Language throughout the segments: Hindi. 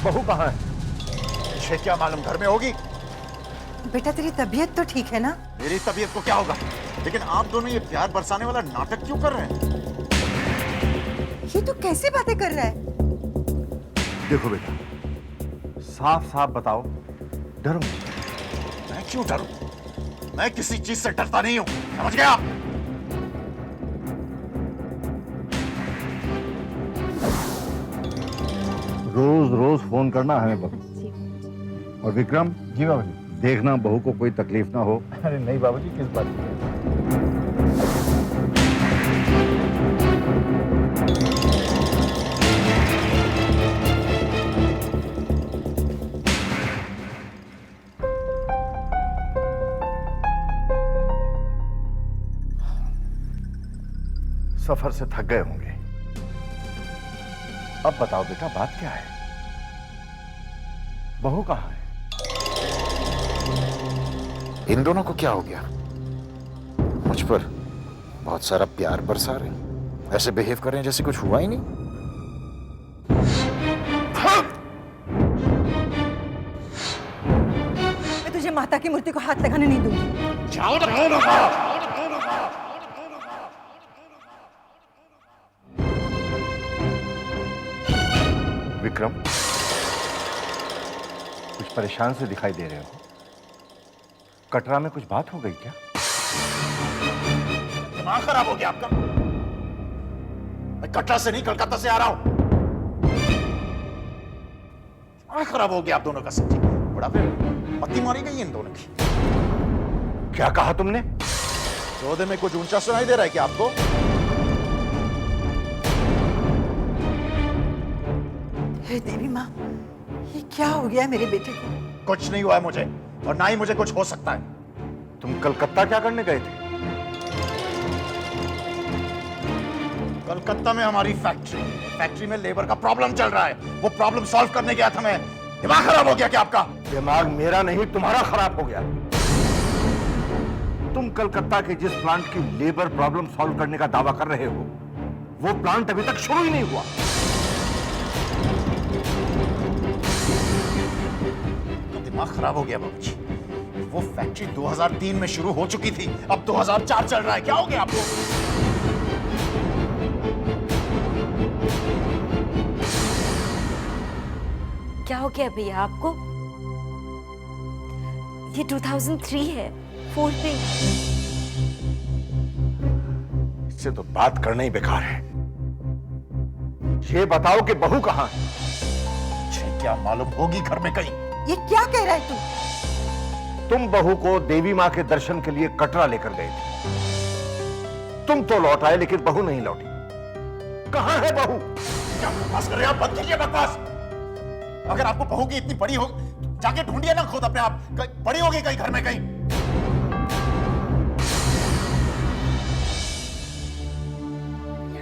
बहू कहाँ है? मुझे क्या मालूम, घर में होगी। बेटा तेरी तबीयत तो ठीक है ना? मेरी तबीयत को क्या होगा, लेकिन आप दोनों ये प्यार बरसाने वाला नाटक क्यों कर रहे हैं? ये तो कैसी बातें कर रहा है? देखो बेटा, साफ साफ बताओ, डरो। मैं क्यों डरूं? मैं किसी चीज से डरता नहीं हूं, समझ गया? रोज रोज फोन करना हमें बहू। और विक्रम। जी बाबूजी। देखना बहू को कोई तकलीफ ना हो। अरे नहीं बाबूजी, किस बात की? सफर से थक गए होंगे। अब बताओ बेटा, बात क्या है? बहू कहाँ है? इन दोनों को क्या हो गया? मुझ पर बहुत सारा प्यार बरसा रहे, ऐसे बिहेव कर रहे हैं जैसे कुछ हुआ ही नहीं। मैं तुझे माता की मूर्ति को हाथ लगाने नहीं दूंगी। जाओ ना। विक्रम, कुछ परेशान से दिखाई दे रहे हो। कटरा में कुछ बात हो गई क्या? दिमाग खराब हो गया आपका? मैं कटरा से नहीं, कलकत्ता से आ रहा हूं। दिमाग खराब हो गया आप दोनों का सच्ची। बड़ा फिर मत्ती मारी गई इन दोनों की। क्या कहा तुमने? सौदे में कुछ ऊंचा सुनाई दे रहा है क्या आपको? हे देवी माँ, ये क्या हो गया मेरे बेटे को? कुछ नहीं हुआ है मुझे, और ना ही मुझे कुछ हो सकता है। तुम कलकत्ता क्या करने गए थे? कलकत्ता में हमारी फैक्ट्री में लेबर का प्रॉब्लम चल रहा है, वो प्रॉब्लम सॉल्व करने गया था मैं। दिमाग खराब हो गया क्या आपका? दिमाग मेरा नहीं, तुम्हारा खराब हो गया। तुम कलकत्ता के जिस प्लांट की लेबर प्रॉब्लम सॉल्व करने का दावा कर रहे हो, वो प्लांट अभी तक शुरू ही नहीं हुआ। दिमाग खराब हो गया बाबूजी। वो फैक्ट्री 2003 में शुरू हो चुकी थी, अब 2004 चल रहा है। क्या हो गया आपको? क्या हो गया भैया आपको? ये 2003 है, 4 पे। इससे तो बात करना ही बेकार है। ये बताओ कि बहू कहां है? मुझे क्या मालूम, होगी घर में कहीं। ये क्या कह रहा है तू? तुम बहू को देवी मां के दर्शन के लिए कटरा लेकर गए थे। तुम तो लौट आए, लेकिन बहू नहीं लौटी। कहां है बहू? क्या बकवास कर रहे हैं आप? बंद कीजिए बकवास। अगर आपको बहू की इतनी बड़ी हो, जाके ढूंढिए ना खुद अपने आप। पड़ी होगी कहीं घर में कहीं।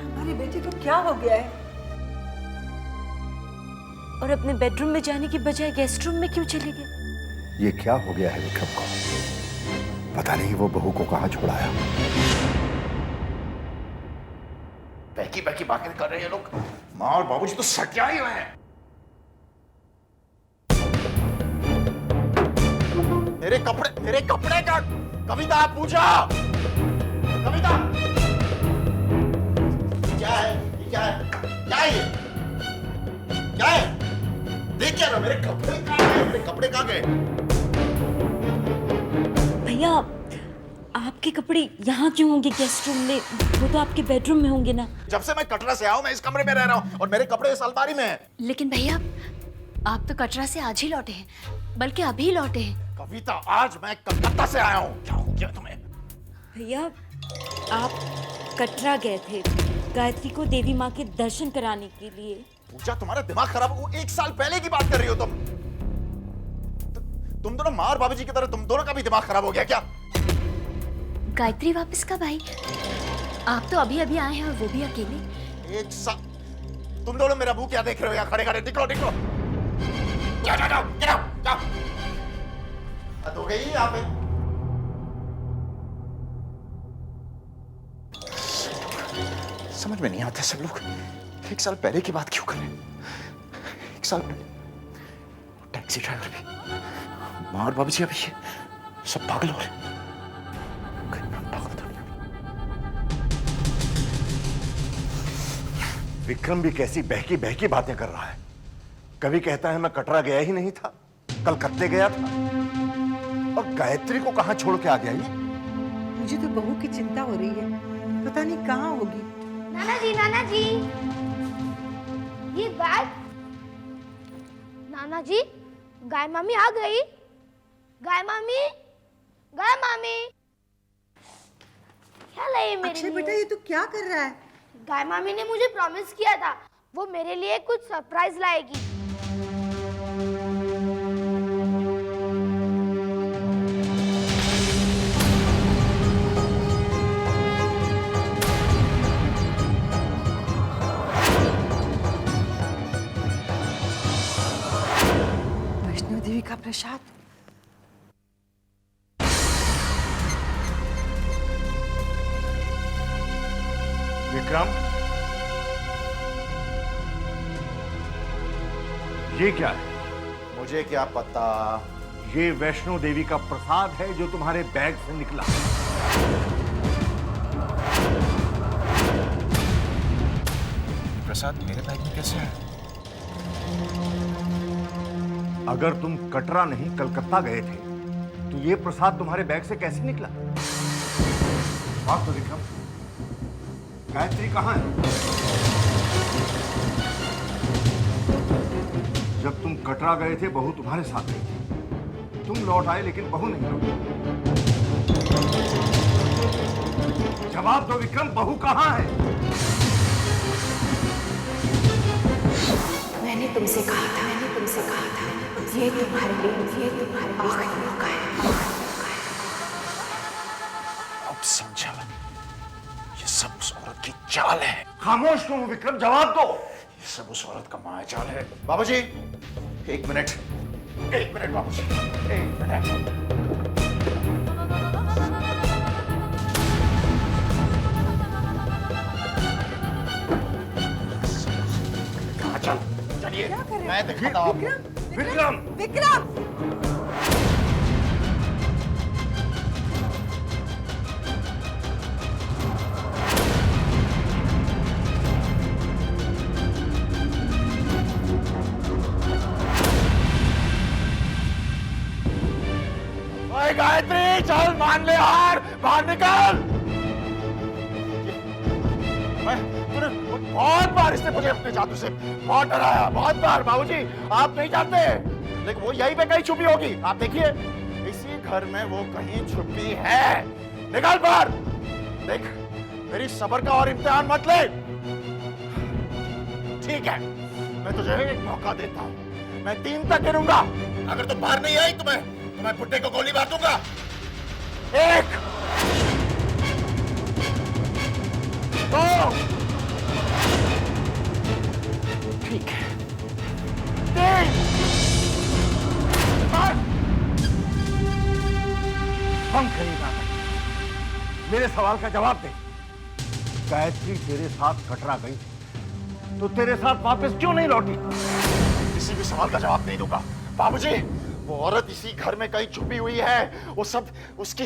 हमारे बेटे को क्या हो गया है? और अपने बेडरूम में जाने की बजाय गेस्ट रूम में क्यों चले गए? ये क्या हो गया है विक्रम को? पता नहीं वो बहू को कहां छोड़ाया। बहकी बहकी बातें कर रहे हैं लोग। माँ और बाबूजी तो सटिया ही हुए हैं। मेरे कपड़े का। कविता, पूजा, कविता, क्या है? क्या है? क्या है ये? क्या है? देख क्या रहा? मेरे कपड़े कहाँ गए? मेरे कपड़े कहाँ गए? भैया आपके कपड़े यहाँ क्यों होंगे गेस्ट रूम में? वो तो आपके बेडरूम में होंगे ना। जब से मैं कटरा से आया हूं, मैं इस कमरे में रह रहा हूं, और मेरे कपड़े इस अलमारी में हैं। लेकिन भैया आप तो कटरा से आज ही लौटे हैं, बल्कि अभी लौटे हैं। कविता, आज मैं कलकत्ता से आया हूं। क्या हो गया तुम्हें? भैया आप कटरा गए थे गायत्री को देवी माँ के दर्शन कराने के लिए। पूजा, तुम्हारा दिमाग खराब हो? 1 साल पहले की बात कर रही हो तुम। तुम दोनों माँ और बाबूजी की तरह तुम दोनों का भी दिमाग खराब हो गया क्या? गायत्री वापस कब आई? आप तो अभी अभी आए हैं और वो भी अकेले। 1 साल? तुम दोनों मेरा मुंह क्या देख रहे हो यहाँ खड़े खड़े? निकलो निकलो। जाओ जाओ जाओ जाओ जाओ। हद हो गई यहाँ पे। समझ में नहीं आता सब लोग 1 साल पहले की बात क्यों कर रहे हैं? 1 साल पहले एक्सीडेंट भी, माँ और बाबूजी अभी सब पागल हो रहे। कहीं मैं पागल तो नहीं। विक्रम भी कैसी बहकी बहकी बातें कर रहा है। कभी कहता है मैं कटरा गया ही नहीं था, कलकत्ते गया था, और गायत्री को कहां छोड़ के आ गया ये? मुझे तो बहू की चिंता हो रही है, पता नहीं कहाँ होगी। नाना जी, ये बैग। नाना जी, गाय मामी आ गई। गाय मामी, गाय मामी, क्या लाई मेरे अक्षय लिए? बेटा, ये तू क्या कर रहा है? गाय मामी ने मुझे प्रॉमिस किया था वो मेरे लिए कुछ सरप्राइज लाएगी। वैष्णो देवी का प्रसाद। विक्रम, ये क्या है? मुझे क्या पता। ये वैष्णो देवी का प्रसाद है जो तुम्हारे बैग से निकला। प्रसाद मेरे बैग में कैसे है? अगर तुम कटरा नहीं कलकत्ता गए थे तो ये प्रसाद तुम्हारे बैग से कैसे निकला? बात तो विक्रम, गायत्री कहाँ है? जब तुम कटरा गए थे बहू तुम्हारे साथ गई थी। तुम लौट आए लेकिन बहू नहीं लौटी। जवाब दो विक्रम, बहू कहाँ है? मैंने तुमसे कहा था, ये तुम्हारे आखिरी मौका है। अब समझा, ये सब उस औरत की चाल है। खामोश क्यों हो विक्रम, जवाब दो। ये सब उस औरत का माया जाल है। बाबूजी, एक मिनट बाबूजी, एक मिनट। चलिए, मैं दिखाता हूँ आपको। विक्रम, विक्रम! ओए गायत्री, चल मान ले हार, बाहर निकल। तूने बहुत बार इसने मुझे अपने जादू से बहुत डराया, बहुत बार। बाबूजी, आप नहीं जानते, लेकिन वो यहीं पे कहीं छुपी होगी। आप देखिए, इसी घर में वो कहीं छुपी है। निकल बाहर। देख, मेरी सब्र का और इम्तिहान मत ले। ठीक है, मैं तुझे एक मौका देता हूँ। मैं 3 तक गिनूंगा। अगर तुम बाहर नहीं आई तो मैं बुड्ढे को गोली मार दूंगा। 1, 2, ठीक है, 3, 4। हम कहीं ना मेरे सवाल का जवाब दे। गायत्री तेरे साथ कटरा गई थी तो तेरे साथ वापस क्यों नहीं लौटी? किसी भी सवाल का जवाब नहीं दूंगा। बाबूजी, वो औरत इसी घर में कहीं छुपी हुई है। वो सब उसकी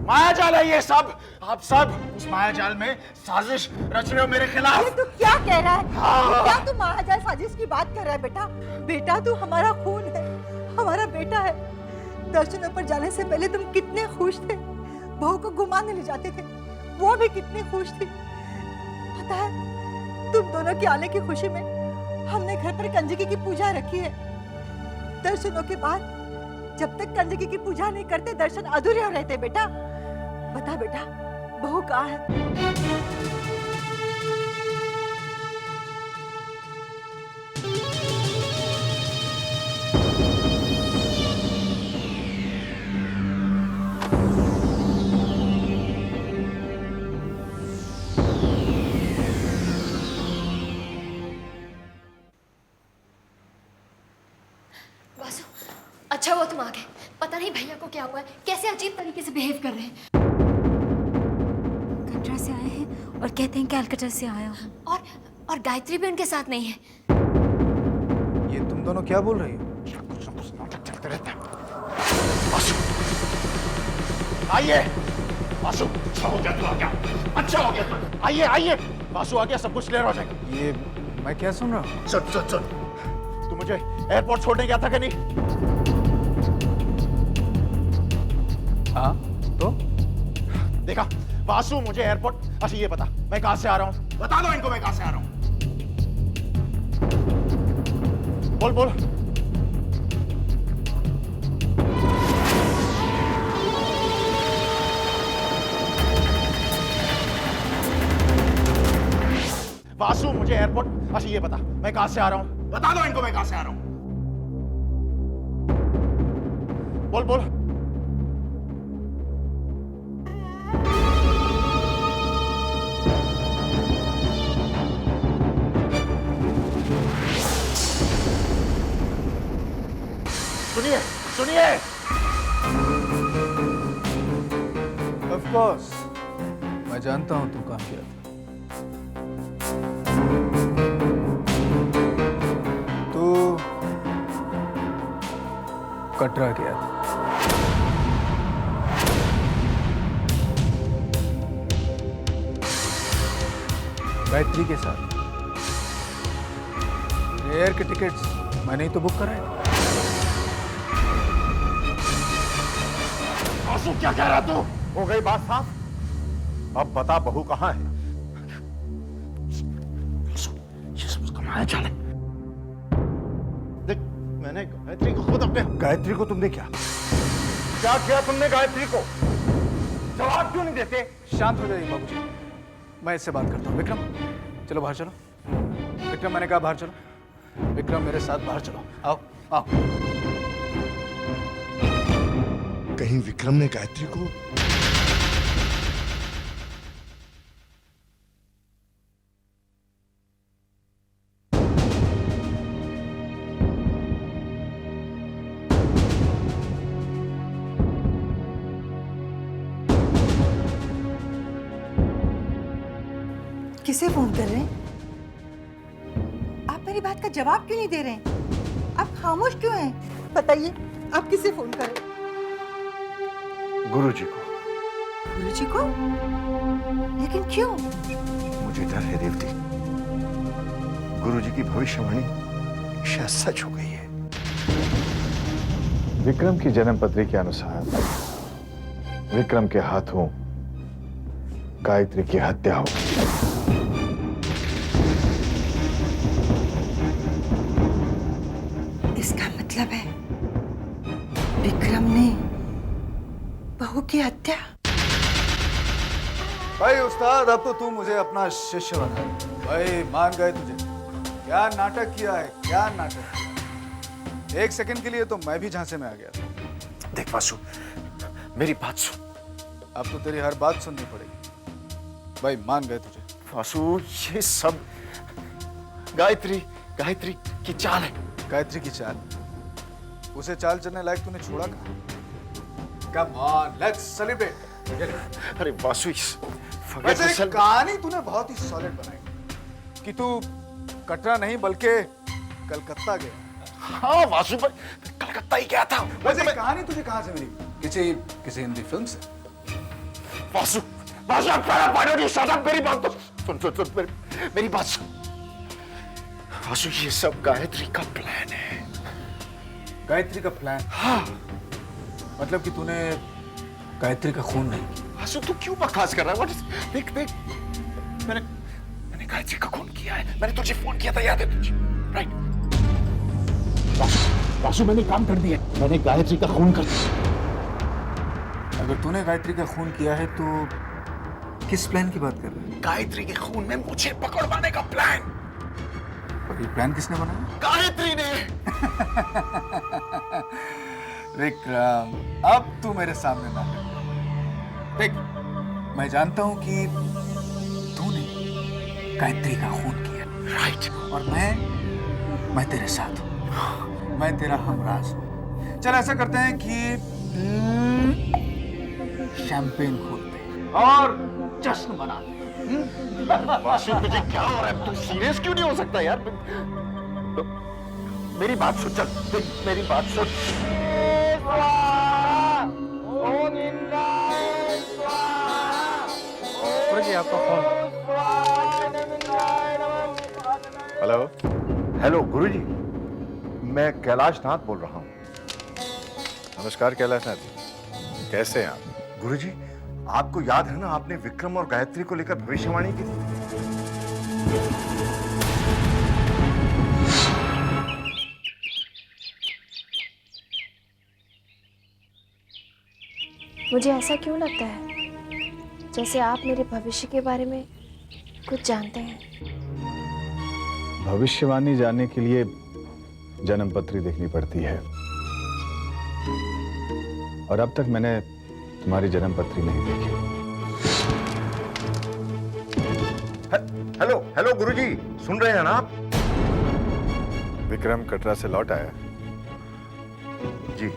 माया जाल है। ये सब आप सब उस माया जाल में साजिश रच रहे हो मेरे खिलाफ। ये तू क्या कह रहा है? हाँ। क्या तू महाजाल साजिश की बात कर रहा है बेटा? बेटा, तू हमारा खून है, हमारा बेटा है। दर्शनों पर जाने से पहले तुम कितने खुश थे। बहू को घुमाने ले जाते थे, वो भी कितनी खुश थी। पता है, तुम दोनों के आने की खुशी में हमने घर पर कंजकी की पूजा रखी है। दर्शनों के बाद जब तक कंजकी की पूजा नहीं करते दर्शन अधूरे रहते। बेटा बता बेटा, बहू कहाँ है? वासु, अच्छा हुआ तुम आ गए। पता नहीं भैया को क्या हुआ है, कैसे अजीब तरीके से बिहेव कर रहे हैं। कटरा से आए हैं और कहते हैं कैलकाटा से आया हूँ। और गायत्री भी उनके साथ नहीं है। ये तुम दोनों क्या बोल रही हो? कुछ ना कुछ आइए वासु, अच्छा हो गया तू आ गया, अच्छा हो गया तू, आइए आइए वासु आ गया, सब कुछ क्लियर हो जाएगा। ये मैं क्या सुन रहा हूँ? सुन सुन सुन, तू मुझे एयरपोर्ट छोड़ने गया था कि नहीं? हाँ तो देखा वासु मुझे एयरपोर्ट, अच्छा ये बता मैं कहां से आ रहा हूं, बता दो इनको मैं कहां से आ रहा हूं। बोल बोल। वासु मुझे एयरपोर्ट, अच्छा ये बता मैं कहां से आ रहा हूं, बता दो इनको मैं कहां से आ रहा हूं। बोल बोल। सुनिए सुनिए। ऑफ कोर्स मैं जानता हूँ तू कहाँ गया था। तू कटरा गया था। गायत्री के साथ। एयर के टिकट्स मैंने ही तो बुक कराए थे। आंसू क्या कह रहा तू? हो गई बात साफ? अब बता बहू कहाँ है? ये सब उसका माया जाल है। देख मैंने गायत्री को खुद अपने, गायत्री को तुमने क्या किया तुमने गायत्री को? जवाब क्यों नहीं देते? शांत हो जाइए बाबूजी, मैं इससे बात करता हूँ। विक्रम चलो बाहर चलो। विक्रम मैंने कहा बाहर चलो। विक्रम मेरे साथ बाहर चलो, आओ आओ। कहीं विक्रम ने गायत्री को? किसे फोन कर रहे हैं? आप मेरी बात का जवाब क्यों नहीं दे रहे हैं? आप खामोश क्यों हैं? बताइए आप किसे फोन कर रहे हैं? गुरुजी को। गुरुजी को? लेकिन क्यों? मुझे डर है देवती, गुरुजी की भविष्यवाणी शायद सच हो गई है। विक्रम की जन्मपत्री के अनुसार विक्रम के हाथों गायत्री की हत्या हो। इसका मतलब है विक्रम ने बहू की हत्या? भाई उस्ताद अब तो तू मुझे अपना शिष्य बना। भाई मान गए तुझे। क्या नाटक किया है, क्या नाटक किया। एक सेकंड के लिए तो मैं भी झांसे में आ गया था। देख वासु मेरी बात सुन। अब तो तेरी हर बात सुननी पड़ेगी। भाई मान गए तुझे। वासु ये सब गायत्री की चाल है। गायत्री की चाल? उसे चाल चलने लायक तूने छोड़ा कहाँ? Come on let's celebrate. अरे वासु वैसे एक कहानी तूने बहुत ही सॉलिड बनाई कि तू कटरा नहीं बल्कि कलकत्ता गया। हाँ वासु भाई कलकत्ता ही गया था। वैसे कहानी तुझे कहाँ से मिली? किसी हिंदी फिल्म से? वासु मेरी बात तो सुन मेरी बात सुन। वासु ये सब गायत्री का प्लान है। गायत्री का प्लान? हाँ। मतलब कि तूने गायत्री का खून नहीं किया? वासु तू क्यों बकवास कर रहा है? देख मैंने गायत्री का खून किया है। मैंने तुझे फोन किया था, याद है तुझे? राइट वासु मैंने काम कर दिया। मैंने गायत्री का खून कर दिया। अगर तूने गायत्री का खून किया है तो किस प्लान की बात कर रहा है? गायत्री के खून में मुझे पकड़वाने का प्लान। और ये प्लान किसने बनाया? गायत्री ने। विक्रम अब तू मेरे सामने ना कर। देख मैं जानता हूं कि तूने गायत्री का खून किया। राइट। और मैं तेरे साथ हूं। मैं तेरा हमराज हूं। चल ऐसा करते हैं कि शैंपेन खोलते हैं और जश्न मनाते हैं। वासु तुझे क्या हो रहा है? तू सीरियस क्यों नहीं हो सकता यार? मेरी बात सुन। चल देख मेरी बात सुन। आपका फोन। हेलो। हेलो गुरुजी, मैं कैलाश नाथ बोल रहा हूँ। नमस्कार कैलाश नाथ जी, कैसे हैं आप? गुरुजी, आपको याद है ना, आपने विक्रम और गायत्री को लेकर भविष्यवाणी की थी। मुझे ऐसा क्यों लगता है जैसे आप मेरे भविष्य के बारे में कुछ जानते हैं? भविष्यवाणी जानने के लिए जन्म पत्री देखनी पड़ती है, और अब तक मैंने तुम्हारी जन्म पत्री नहीं देखी। हेलो हेलो गुरुजी, सुन रहे हैं ना आप? विक्रम कटरा से लौट आया जी।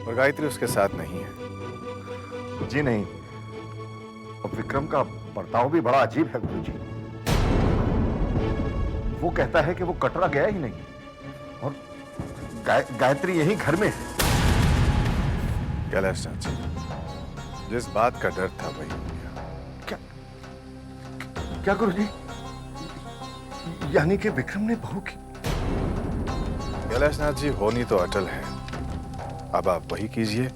और गायत्री उसके साथ नहीं है। जी नहीं, और विक्रम का बर्ताव भी बड़ा अजीब है गुरुजी। वो कहता है कि वो कटरा गया ही नहीं, और गायत्री यही घर में है। कैलाश नाथ जी, जिस बात का डर था वही हो गया। क्या गुरुजी? यानी कि विक्रम ने बहू की? कैलाश नाथ जी, होनी तो अटल है। अब आप वही कीजिए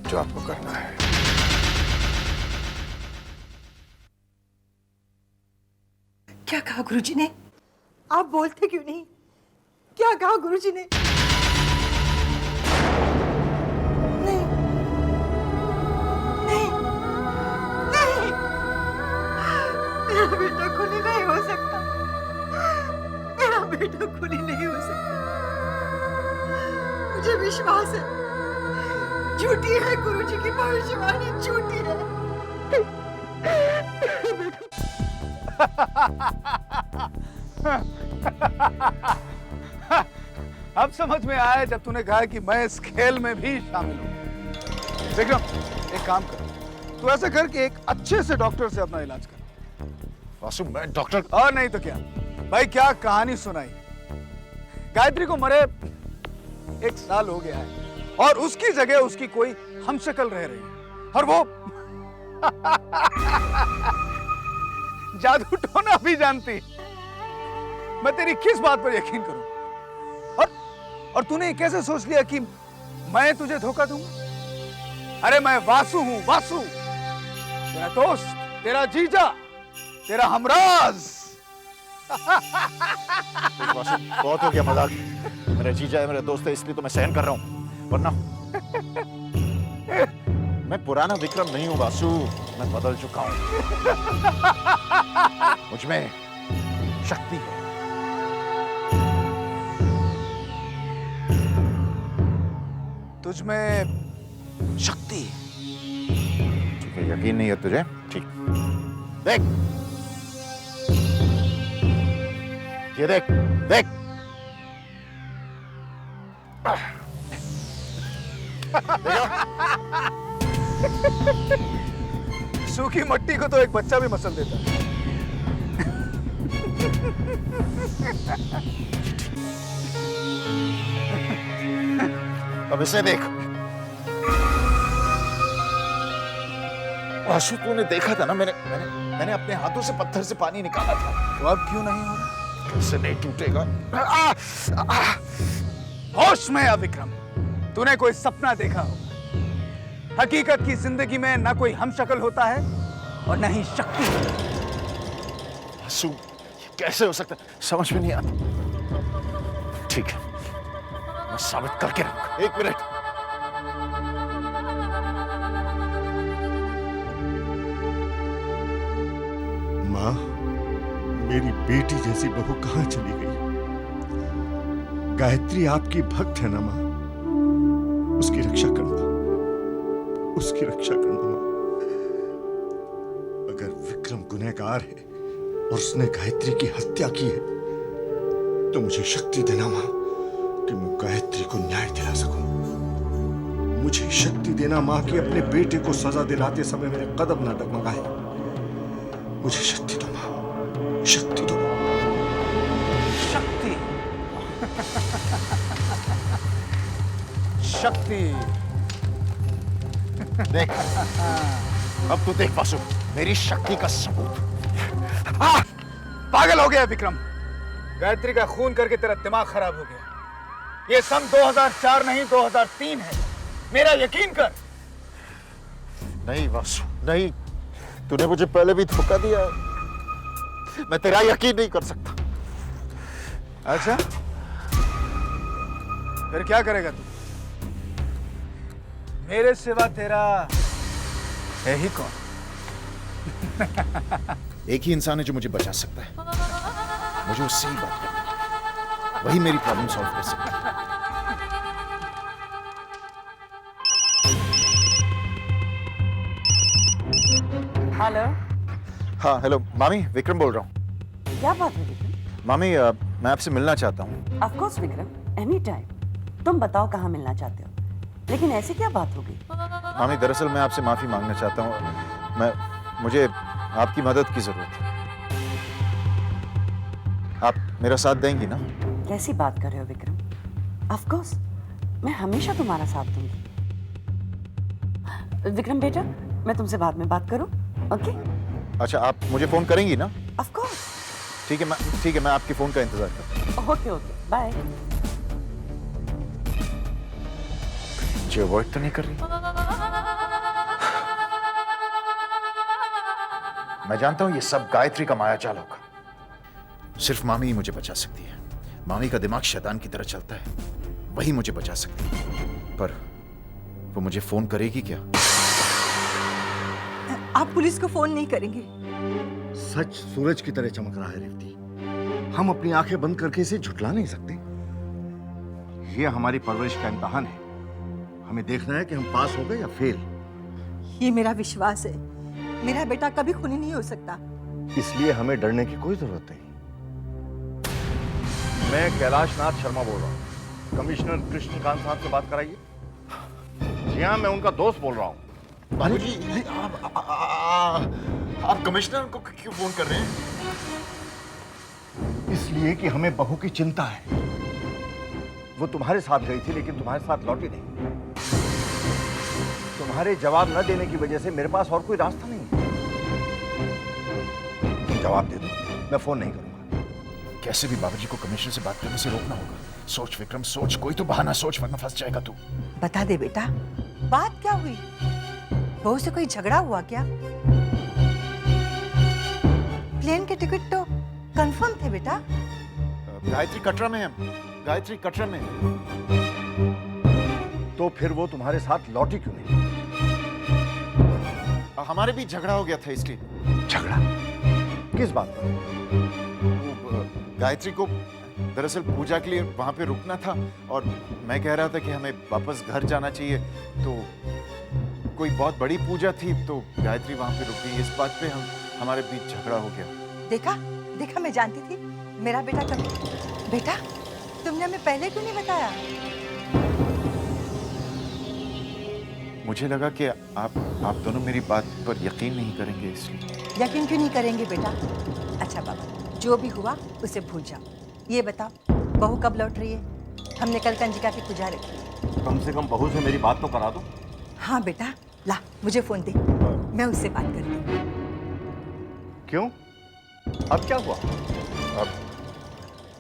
जो आपको करना है। क्या कहा गुरुजी ने? आप बोलते क्यों नहीं? क्या कहा गुरुजी ने? नहीं, नहीं, नहीं, मेरा बेटा खूनी नहीं हो सकता। मेरा बेटा खूनी नहीं हो सकता। मुझे विश्वास है, झूठी है गुरुजी की भविष्यवाणी, झूठी है। अब समझ में आया जब तूने कहा कि मैं इस खेल में भी शामिल हूं। विक्रम, एक काम कर, तू ऐसा कर कि एक अच्छे से डॉक्टर से अपना इलाज कर। वासु, मैं डॉक्टर। और नहीं तो क्या भाई, क्या कहानी सुनाई। गायत्री को मरे 1 साल हो गया है, और उसकी जगह उसकी कोई हमशक्ल रह रही है, और वो जादू टोना भी जानती। मैं तेरी किस बात पर यकीन करूं? और तूने कैसे सोच लिया कि मैं तुझे धोखा दूंगा? अरे मैं वासु हूं, वासु, तेरा दोस्त, तेरा जीजा, तेरा हमराज। वासु, बहुत हो गया मजाक। मेरा जीजा है, मेरा दोस्त है, इसलिए तो मैं सहन कर रहा हूं, वरना मैं पुराना विक्रम नहीं हूं वासु, मैं बदल चुका हूं। मुझ में शक्ति है। तुझ में शक्ति? तुझे यकीन नहीं है तुझे? ठीक, देख, ये देख, देख। सूखी मट्टी को तो एक बच्चा भी मसल देता है। अब इसे देख। वासु, तूने देखा था ना, मैंने अपने हाथों से पत्थर से पानी निकाला था। तो अब क्यों नहीं हो रहा? कैसे नहीं टूटेगा? होश में आ विक्रम, तूने कोई सपना देखा होगा। हकीकत की जिंदगी में ना कोई हमशक्ल होता है और ना ही शक्ति। वासु, कैसे हो सकता है? समझ में नहीं आता। ठीक है, मैं साबित करके रहूंगा। 1 मिनट। माँ, मेरी बेटी जैसी बहू कहाँ चली गई? गायत्री आपकी भक्त है ना माँ, उसकी रक्षा करना, उसकी रक्षा करना माँ। अगर विक्रम गुनहगार है और उसने गायत्री की हत्या की है, तो मुझे शक्ति देना माँ कि मैं गायत्री को न्याय दिला सकूं। मुझे शक्ति देना माँ कि अपने बेटे को सजा दिलाते समय मेरे कदम ना डगमगाए। मुझे शक्ति दो माँ, शक्ति दो। शक्ति शक्ति। देख, अब तू देख वासु, मेरी शक्ति का सबूत। हाँ, पागल हो गया विक्रम। गायत्री का खून करके तेरा दिमाग खराब हो गया। ये सन 2004 नहीं 2003 है, मेरा यकीन कर। नहीं वासु, नहीं, तूने मुझे पहले भी धोखा दिया है, मैं तेरा यकीन नहीं कर सकता। अच्छा, फिर क्या करेगा तू? मेरे सिवा तेरा है ही कौन? एक ही इंसान है जो मुझे बचा सकता है, मुझे उससे ही बात करनी है, वही मेरी प्रॉब्लम सॉल्व कर सकता है। हेलो। हाँ हेलो मामी, विक्रम बोल रहा हूँ। क्या बात है विक्रम? मामी मैं आपसे मिलना चाहता हूँ। Of course Vikram, any time. तुम बताओ कहाँ मिलना चाहते हो, लेकिन ऐसी क्या बात हो गई? मामी दरअसल मैं आपसे माफी मांगना चाहता हूँ। मुझे आपकी मदद की जरूरत है। आप मेरा साथ देंगी ना? कैसी बात कर रहे हो विक्रम? ऑफ कोर्स, मैं हमेशा तुम्हारा साथ दूंगी। विक्रम बेटा, मैं तुमसे बाद में बात करूं? ओके? अच्छा, आप मुझे फोन करेंगी ना? Of course. ठीक है, मैं आपकी फोन का इंतजार करता हूँ। Okay okay, bye. मुझे अवॉइड तो नहीं कर रही? मैं जानता हूं ये सब गायत्री का मायाजाल होगा। सिर्फ मामी ही मुझे बचा सकती है। मामी का दिमाग शैतान की तरह चलता है, वही मुझे बचा सकती है। पर वो मुझे फोन करेगी क्या? आप पुलिस को फोन नहीं करेंगे? सच सूरज की तरह चमक रहा है रेवती। हम अपनी आंखें बंद करके इसे झुठला नहीं सकते। ये हमारी परवरिश का इम्तिहान है। हमें देखना है कि हम पास हो गए या फेल। ये मेरा विश्वास है, मेरा बेटा कभी खूनी नहीं हो सकता। इसलिए हमें डरने की कोई जरूरत नहीं। मैं कैलाश नाथ शर्मा बोल रहा हूँ। कमिश्नर कृष्णकांत साहब से बात कराइए। जी हाँ, मैं उनका दोस्त बोल रहा हूँ। बाबूजी, आप कमिश्नर को क्यों फोन कर रहे हैं? इसलिए कि हमें बहू की चिंता है। वो तुम्हारे साथ गई थी लेकिन तुम्हारे साथ लौटी नहीं। तुम्हारे जवाब न देने की वजह से मेरे पास और कोई रास्ता नहीं है। जवाब दे दो, मैं फोन नहीं करूंगा। कैसे भी बाबूजी को कमिश्नर से बात करने से रोकना होगा। सोच विक्रम, सोच, कोई तो बहाना सोच, वरना फंस जाएगा तू। बता दे बेटा, बात क्या हुई? बहू से कोई झगड़ा हुआ क्या? प्लेन के टिकट तो कंफर्म थे बेटा। गायत्री कटरा में है, गायत्री कटरा में है। तो फिर वो तुम्हारे साथ लौटी क्यों नहीं? हमारे बीच झगड़ा हो गया था इसलिए। झगड़ा? किस बात पर? गायत्री को दरअसल पूजा के लिए वहां पे रुकना था और मैं कह रहा था कि हमें वापस घर जाना चाहिए, तो कोई बहुत बड़ी पूजा थी तो गायत्री वहां पे रुक गई। इस बात पे हमारे बीच झगड़ा हो गया। देखा, मैं जानती थी मेरा बेटा कभी। बेटा, तुमने हमें पहले क्यों नहीं बताया? मुझे लगा कि आप दोनों मेरी बात पर यकीन नहीं करेंगे, इसलिए। यकीन क्यों नहीं करेंगे बेटा? अच्छा बाबा, जो भी हुआ उसे भूल जाओ। ये बताओ, बहू कब लौट रही है? हमने कल कंजिका की पूजा रखी है। कम से कम बहू से मेरी बात तो करा दो। हाँ बेटा, ला मुझे फोन दे, मैं उससे बात करती हूँ। क्यों? अब क्या हुआ? अब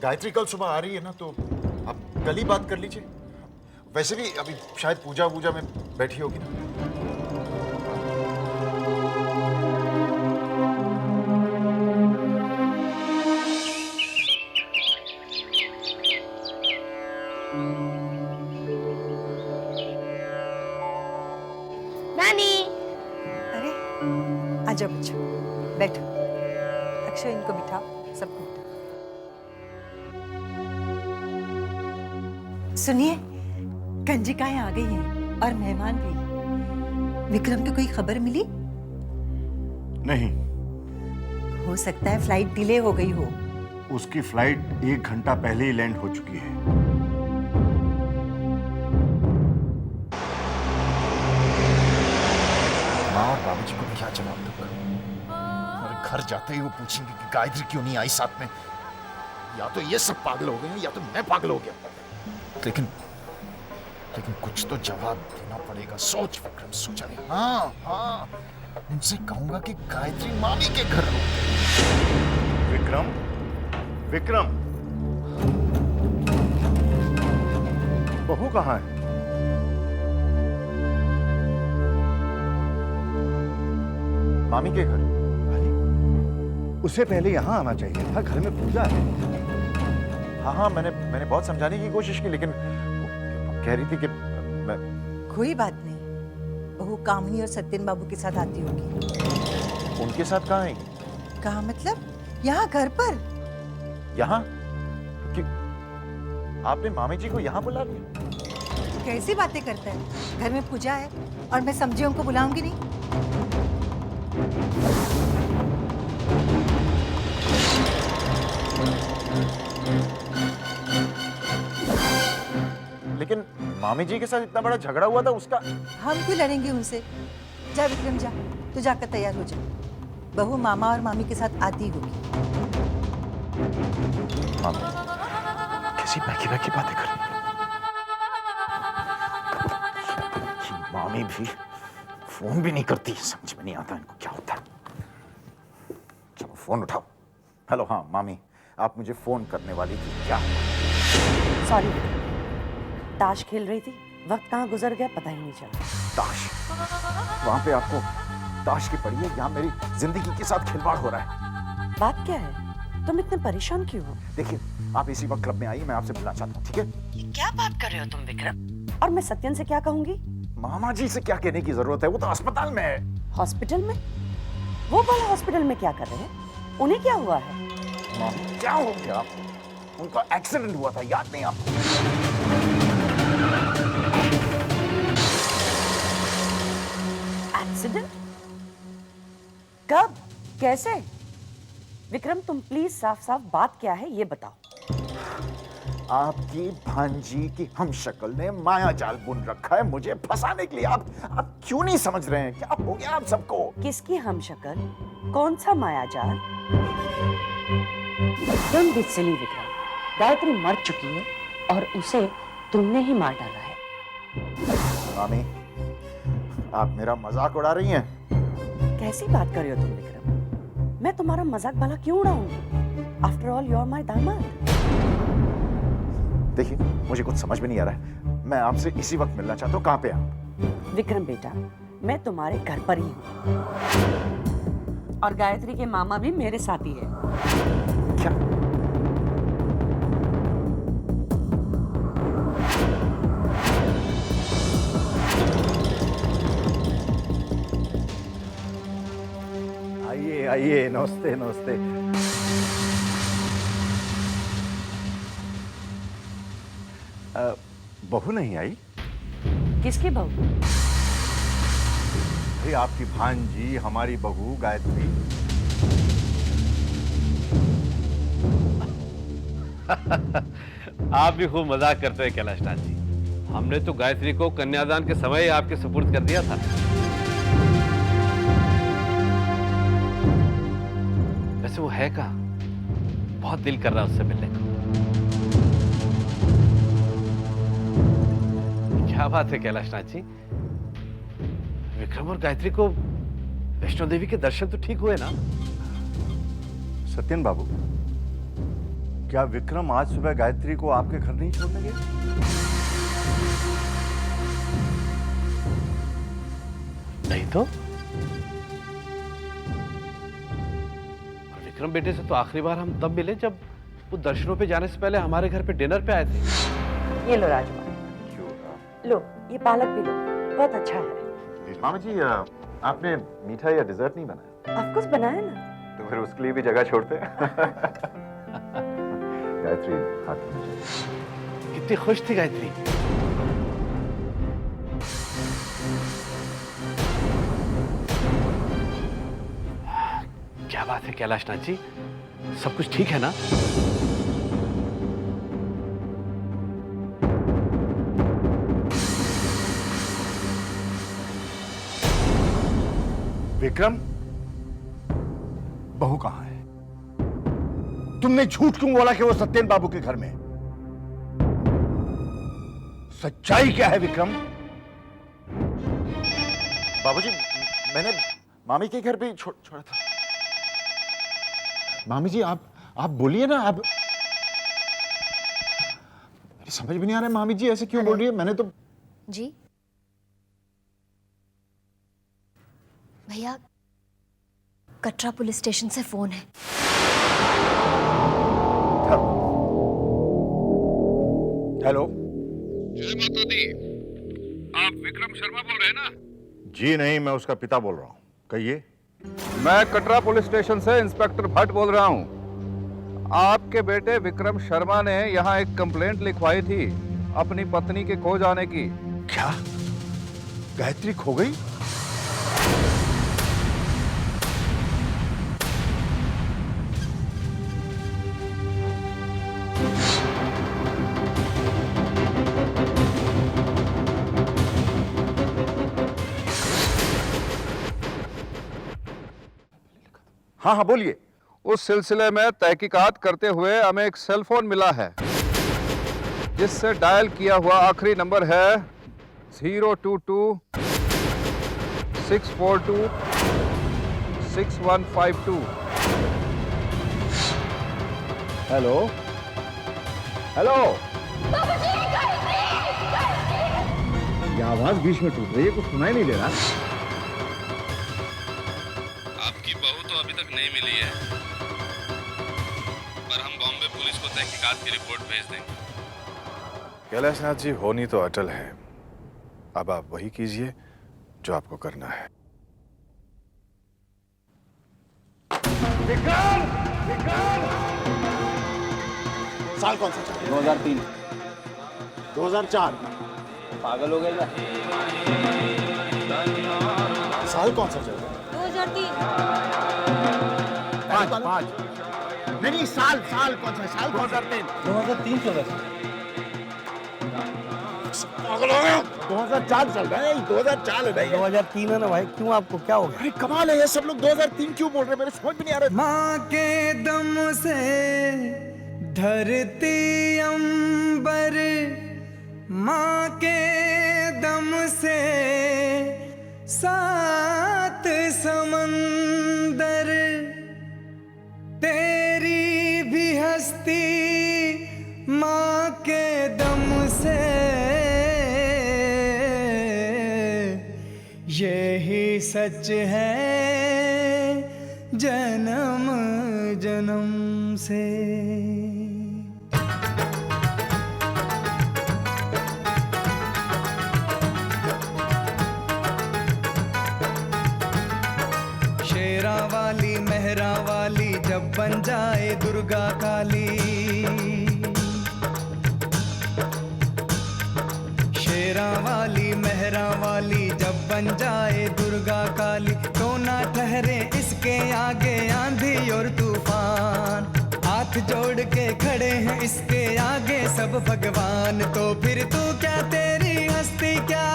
गायत्री कल सुबह आ रही है ना, तो आप कल ही बात कर लीजिए। वैसे भी अभी शायद पूजा में बैठी होगी ना। नानी, अरे आ जाओ बच्चों, बैठो। अक्षय, इनको बिठाओ, सबको बिठाओ। सुनिए, कंजिकाएं आ गई हैं और मेहमान भी। विक्रम की कोई खबर मिली? नहीं। हो सकता है फ्लाइट डिले हो गई हो। उसकी फ्लाइट 1 घंटा पहले ही लैंड हो चुकी है। माँ और बाबूजी को क्या जवाब दूंगा? और घर जाते ही वो पूछेंगे कि गायत्री क्यों नहीं आई साथ में। या तो ये सब पागल हो गए हैं या तो मैं पागल हो गया। लेकिन कुछ तो जवाब देना पड़ेगा। सोच विक्रम, सोचा नहीं। हाँ, उनसे कहूंगा कि गायत्री मामी के घर रहो। विक्रम, विक्रम, बहू कहाँ है? मामी के घर? उसे पहले यहाँ आना चाहिए था, घर में पूजा है। हाँ हाँ, मैंने बहुत समझाने की कोशिश की, लेकिन वो कह रही थी कि मैं... कोई बात नहीं, बहू कामनी और सत्यन बाबू के साथ आती होगी। उनके साथ कहाँ आएगी? कहाँ मतलब? यहाँ घर पर। यहाँ? कि आपने मामी जी को यहाँ बुला लिया? कैसी बातें करता है? घर में पूजा है और मैं समझे उनको बुलाऊंगी नहीं। लेकिन मामी जी के साथ इतना बड़ा झगड़ा हुआ था, उसका... हम क्यों लड़ेंगे उनसे? जा विक्रम जा, तू जाकर तैयार हो जा। बहू मामा और मामी के साथ आती होगी। मामी कैसी बैकी बातें कर रही है। मामी भी फोन भी नहीं करती, समझ में नहीं आता इनको क्या होता है। चलो फोन उठाओ। हेलो, हाँ मामी, आप मुझे फोन करने वाली थी क्या? सॉरी, ताश खेल रही थी, वक्त कहाँ गुजर गया पता ही नहीं चला। ताश? वहां पे आपको ताश की पड़ी है, यहाँ मेरी जिंदगी के साथ खिलवाड़ हो रहा है। बात क्या है? तुम इतने परेशान क्यों हो? देखिए, आप इसी वक्त क्लब में आइए, मैं आपसे मिलना चाहता हूँ, ठीक है? ये क्या बात कर रहे हो तुम विक्रम? और मैं सत्यन से क्या कहूंगी? मामा जी से क्या कहने की जरूरत है, वो तो अस्पताल में है। हॉस्पिटल में? वो वाला हॉस्पिटल में क्या कर रहे हैं? उन्हें क्या हुआ है? मामी क्या हो गया? उनका एक्सीडेंट हुआ था, याद नहीं आपको? एक्सीडेंट? कब? कैसे? विक्रम, तुम प्लीज साफ साफ बात क्या है ये बताओ। आपकी भांजी की हम शक्ल ने माया जाल बुन रखा है मुझे फंसाने के लिए। आप क्यों नहीं समझ रहे हैं? क्या हो गया आप सबको? किसकी हम शक्ल? कौन सा माया जाल? Don't be silly Vikram, Gayatri मर चुकी है और उसे तुमने ही मार डाला है। मामी, आप मेरा मजाक उड़ा रही हैं? कैसी बात कर रहे हो तुम विक्रम? मैं तुम्हारा मजाक भला क्यों उड़ाऊंगी? After all you are my दामाद। देखिए, मुझे कुछ समझ में नहीं आ रहा है। मैं आपसे इसी वक्त मिलना चाहता हूँ। कहाँ पे आप? विक्रम बेटा, मैं तुम्हारे घर पर ही हूँ और गायत्री के मामा भी मेरे साथ ही है। क्या? आइए आइए, नमस्ते नमस्ते। बहू नहीं आई? किसकी बहू? अरे आपकी भांजी, हमारी बहू गायत्री। आप भी खूब मजाक करते हैं कैलाश नाथ जी। हमने तो गायत्री को कन्यादान के समय ही आपके सुपुर्द कर दिया था। वैसे वो है कहाँ? बहुत दिल कर रहा है उससे मिलने का। क्या बात है कैलाश नाथ जी, विक्रम और गायत्री को वैष्णो देवी के दर्शन तो ठीक हुए ना? सत्यन बाबू, क्या विक्रम आज सुबह गायत्री को आपके घर नहीं छोड़ने गए? नहीं तो? और विक्रम बेटे से तो आखिरी बार हम तब मिले जब वो दर्शनों पे जाने से पहले हमारे घर पे डिनर पे आए थे। ये लो राजमा, लो ये पालक भी लो, बहुत अच्छा है। मामा जी, आपने मीठा या डिजर्ट नहीं बनाया? ऑफ कोर्स बनाया ना। तो फिर उसके लिए भी जगह छोड़ते हैं। गायत्री हाथ में। कितनी खुश थी गायत्री। क्या बात है कैलाश नाथ जी, सब कुछ ठीक है ना? विक्रम, बहू कहां है? तुमने झूठ क्यों बोला कि वो सत्यन बाबू के घर में? सच्चाई क्या है विक्रम? बाबूजी, मामी के घर पे छोड़ा था। मामी जी आप बोलिए ना। आप समझ भी नहीं आ रहा है मामी जी ऐसे क्यों बोल रही है। मैंने तो जी भैया, कटरा पुलिस स्टेशन से फोन है। हेलो। जय माता दी। आप विक्रम शर्मा बोल रहे हैं ना? जी नहीं, मैं उसका पिता बोल रहा हूँ। कहिए। मैं कटरा पुलिस स्टेशन से इंस्पेक्टर भट्ट बोल रहा हूँ। आपके बेटे विक्रम शर्मा ने यहाँ एक कंप्लेंट लिखवाई थी अपनी पत्नी के खो जाने की। क्या गायत्री खो गई? हाँ हाँ बोलिए। उस सिलसिले में तहकीकात करते हुए हमें एक सेल फोन मिला है जिससे डायल किया हुआ आखिरी नंबर है 022-642-6152। Hello hello. ये आवाज बीच में टूट रही है, कुछ सुनाई नहीं दे रहा। आपकी बहू तो अभी तक नहीं मिली है, पर हम बॉम्बे पुलिस को तहकीकात की रिपोर्ट भेज देंगे। कैलाशनाथ जी, होनी तो अटल है। अब आप वही कीजिए जो आपको करना है। विक्रम! विक्रम! साल कौन सा? 2003। 2004। पागल हो गए क्या? साल कौन सा चल रहा है? 2003। पाँच। नहीं, साल कौन सा? साल 2003। 2003 चल रहा है। पागल हो गए? 2004 चल रहा है। 2004 है भाई। 2003 है ना भाई, क्यों आपको क्या हो गया? अरे कमाल है, ये सब लोग 2003 क्यों बोल रहे हैं? मेरे समझ में नहीं आ रहा। माँ के दम से धरती अंबर, माँ के दम से सात समंदर, तेरी भी हस्ती माँ के दम से, यही सच है जन्म जन्म से। शेरा वाली मेहरा वाली जब बन जाए दुर्गा काली, शेरा वाली मेहरा वाली जब बन जाए दुर्गा काली, तो ना ठहरे इसके आगे आंधी और तूफान। हाथ जोड़ के खड़े हैं इसके आगे सब भगवान, तो फिर तू क्या तेरी हस्ती क्या,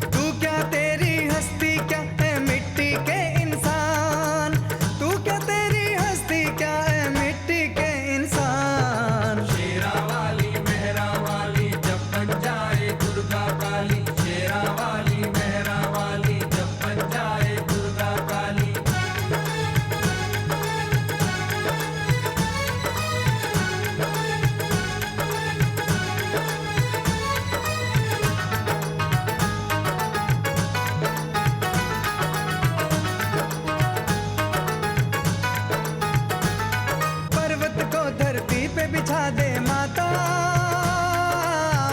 तू क्या तेरी हस्ती क्या है मिट्टी के इंसान, तू क्या तेरी हस्ती क्या है मिट्टी के इंसान। शेरा वाली मेहरा वाली जब बन जाए दुर्गा काली, शेरा वाली मेहरा वाली जब बन जाए दुर्गा काली। पर्वत को धरती पे बिछा दे माता,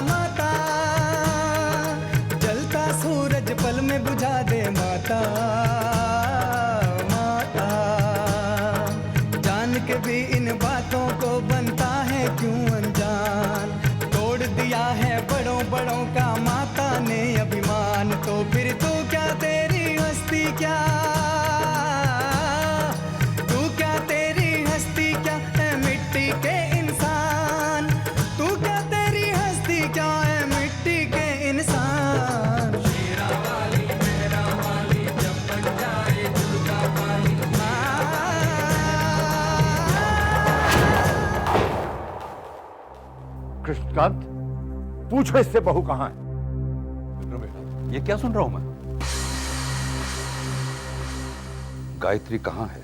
माता जलता सूरज पल में बुझा दे माता, माता जान के भी इन बातों को बनता है क्यों अनजान, तोड़ दिया है बड़ों बड़ों का माता ने अभिमान, तो फिर तू क्या तेरी हस्ती क्या, तू क्या तेरी हस्ती क्या है मिट्टी के इंसान, तू क्या तेरी हस्ती क्या है मिट्टी के इंसान। शेरा वाली मेहरा वाली जब बन जाए दुर्गा काली। कृष्णकांत, पूछो इससे बहू कहाँ है? ये क्या सुन रहा हूं मैं? गायत्री कहाँ है?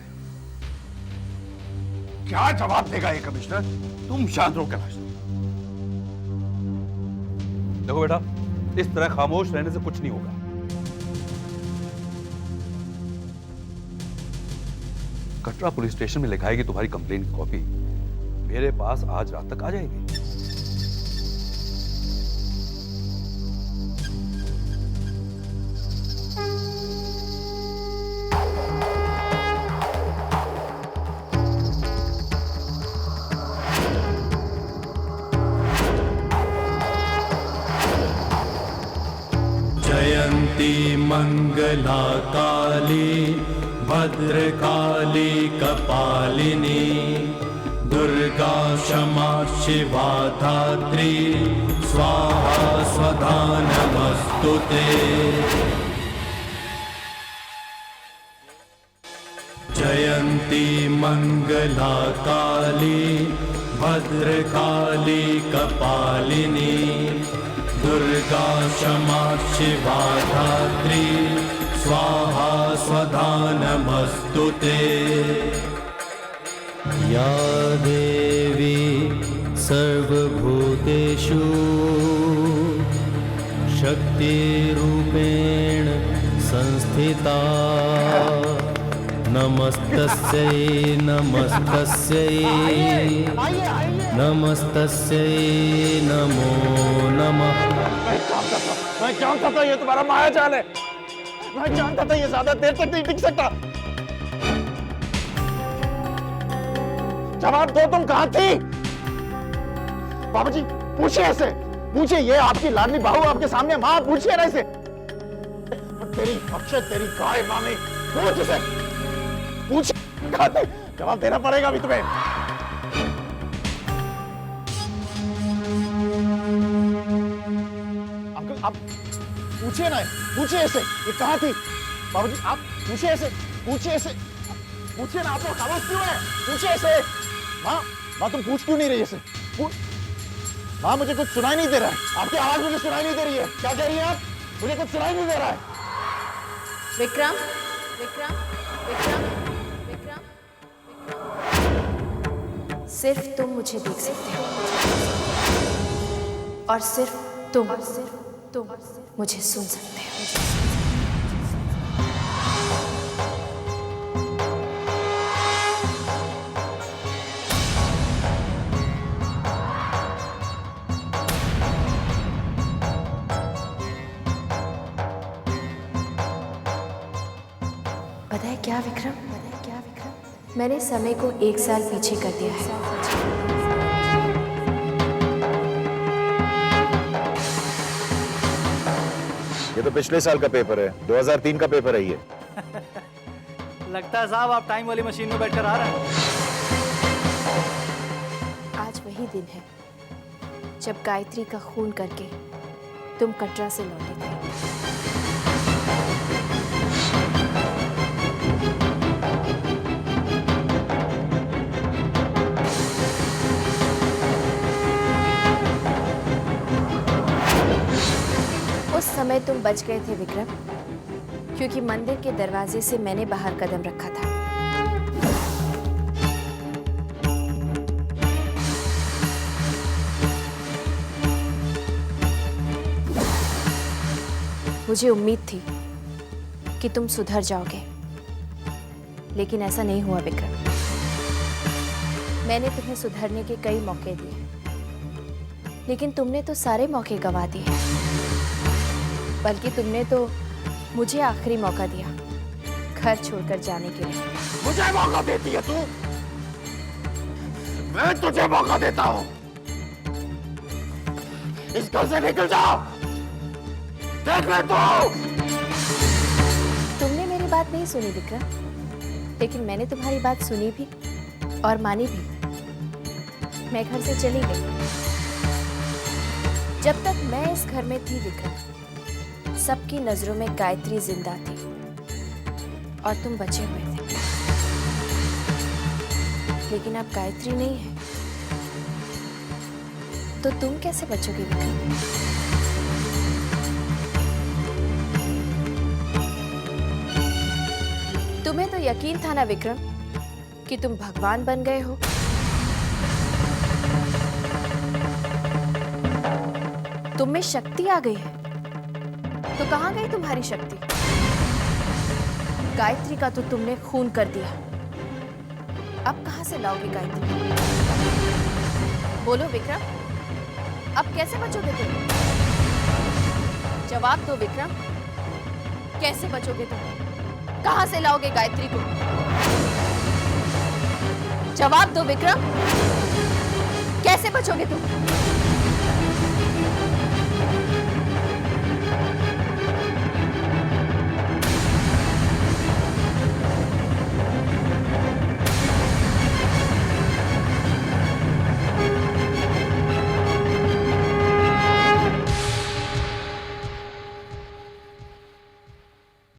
क्या जवाब देगा ये कमिश्नर? तुम शांत रहो कैलाश। देखो बेटा, इस तरह खामोश रहने से कुछ नहीं होगा। कटरा पुलिस स्टेशन में लिखाएगी तुम्हारी कंप्लेन की कॉपी, मेरे पास आज रात तक आ जाएगी। जयंती मंगला काली भद्रकाली कपालिनी दुर्गा क्षमा शिवा धात्री स्वाहा स्वधा नमस्तुते। जयंती मंगला काली भद्रकाली कपालिनी दुर्गा क्षमा शिवा धात्री स्वाहा स्वधा नमस्तुते। या देवी सर्वभूतेषु शक्तिरूपेण संस्थिता नमस्तस्यै नमस्तस्यै नमस्तस्यै नमो नमः। मैं जानता था ये तुम्हारा माया जाल है। मैं जानता था ये ज्यादा देर तक नहीं टिक सकता। जवाब दो, तुम कहां थी? बाबूजी पूछिए ऐसे, पूछिए, ये आपकी लाडली बहू आपके सामने, मां पूछिए ना इसे। तेरी अक्षय, तेरी गाय मामी, पूछ इसे, पूछ कहां थी? जवाब देना पड़ेगा अभी तुम्हें। अंकल आप पूछिए ना, पूछिए इसे, ये कहां थी? बाबूजी आप पूछिए इसे, पूछिए इसे, पूछिए ना। आप लोग खामोश क्यों है? पूछिए इसे। माँ तुम पूछ क्यों नहीं रही इसे? माँ मुझे कुछ सुनाई नहीं दे रहा है, आपकी आवाज मुझे सुनाई नहीं दे रही है। क्या कह रही है आप? मुझे कुछ सुनाई नहीं दे रहा है। विक्रम, विक्रम, विक्रम, विक्रम, विक्रम। सिर्फ तुम मुझे देख सकते हो और सिर्फ तुम मुझे सुन सकते हो। पता है क्या विक्रम, मैंने समय को 1 साल पीछे कर दिया है। ये तो पिछले साल का पेपर है, 2003 का पेपर है ये। लगता है साहब आप टाइम वाली मशीन में बैठकर आ रहे हैं। आज वही दिन है जब गायत्री का खून करके तुम कटरा से लौटे थे। उस समय तुम बच गए थे विक्रम, क्योंकि मंदिर के दरवाजे से मैंने बाहर कदम रखा था। मुझे उम्मीद थी कि तुम सुधर जाओगे, लेकिन ऐसा नहीं हुआ विक्रम। मैंने तुम्हें सुधरने के कई मौके दिए, लेकिन तुमने तो सारे मौके गंवा दिए। बल्कि तुमने तो मुझे आखिरी मौका दिया घर छोड़कर जाने के लिए। मुझे मौका देती है तू? मैं तुझे मौका देता हूं। इस घर से निकल जाओ। देख ले तू। तुमने मेरी बात नहीं सुनी विक्रम, लेकिन मैंने तुम्हारी बात सुनी भी और मानी भी। मैं घर से चली गई। जब तक मैं इस घर में थी विक्रम, सबकी नजरों में गायत्री जिंदा थी और तुम बचे हुए थे। लेकिन अब गायत्री नहीं है, तो तुम कैसे बचोगे विक्रम? तुम्हें तो यकीन था ना विक्रम कि तुम भगवान बन गए हो? तुम में शक्ति आ गई है। तो कहां गई तुम्हारी शक्ति? गायत्री का तो तुमने खून कर दिया, अब कहां से लाओगे गायत्री? बोलो विक्रम, अब कैसे बचोगे तुम? जवाब दो विक्रम, कैसे बचोगे तुम? कहां से लाओगे गायत्री को? जवाब दो विक्रम, कैसे बचोगे तुम?